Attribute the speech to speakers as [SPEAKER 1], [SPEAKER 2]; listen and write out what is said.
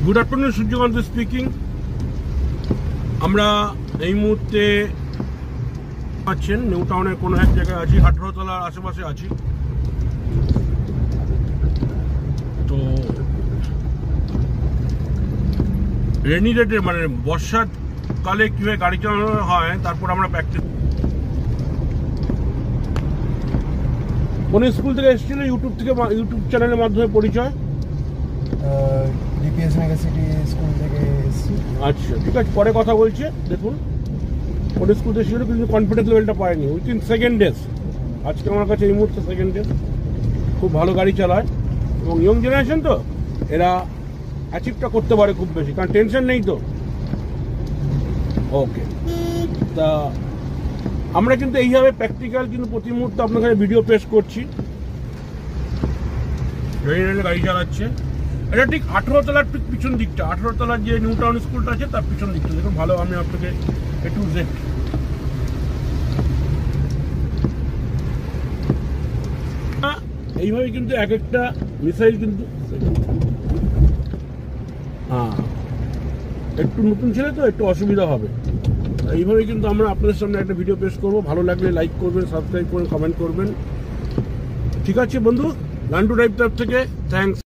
[SPEAKER 1] Good afternoon, Suryakanta speaking. আমরা এই মুহূর্তে পাচ্ছেন নিউ টাউনের কোনো এক জায়গায় আছি, 18 তলার আশেপাশে আছি। তো রেনি ডেটে মানে বর্ষাকালে কীভাবে গাড়ি চালানো হয় তারপর আমরা প্র্যাকটিস। কোন স্কুল থেকে এসেছিল? ইউটিউব চ্যানেলের মাধ্যমে পরিচয়।
[SPEAKER 2] ডিপিএস মেগাসিটি স্কুল থেকে এসেছি।
[SPEAKER 1] আচ্ছা, ঠিক আছে, পরে কথা বলছি। দেখুন কোন স্কুল থেকে এসেছিল কিন্তু কনফিডেন্স লেভেলটা পায়নি উইথিন সেকেন্ড ডেজ। আজকে আমার কাছে এই মুহূর্তে সেকেন্ড ডেজ। খুব ভালো গাড়ি চালায় এবং ইয়ং জেনারেশন তো এরা অ্যাচিভটা করতে পারে খুব বেশি, কারণ টেনশন নেই তো। ওকে, তা আমরা কিন্তু এইভাবে প্র্যাকটিক্যাল কিন্তু প্রতি মুহূর্তে আপনার কাছে ভিডিও পেশ করছি। রেলে গাড়ি চালাচ্ছে, এটা ঠিক 18 তলার ঠিক পিছন দিকটা, 18 তলার যে নিউ টাউন স্কুলটা আছে তার পিছন দিকটা। দেখুন ভালো, আমি আপনাকে এ টু জেড এইভাবে কিন্তু এক একটা মিসাইল কিন্তু একটু নতুন ছেলে তো একটু অসুবিধা হবে। এইভাবে কিন্তু আমরা আপনাদের সামনে একটা ভিডিও পেশ করবো। ভালো লাগলে লাইক করবেন, সাবস্ক্রাইব করবেন, কমেন্ট করবেন। ঠিক আছে বন্ধু, লার্ন টু ড্রাইভ তরফ থেকে থ্যাংকস।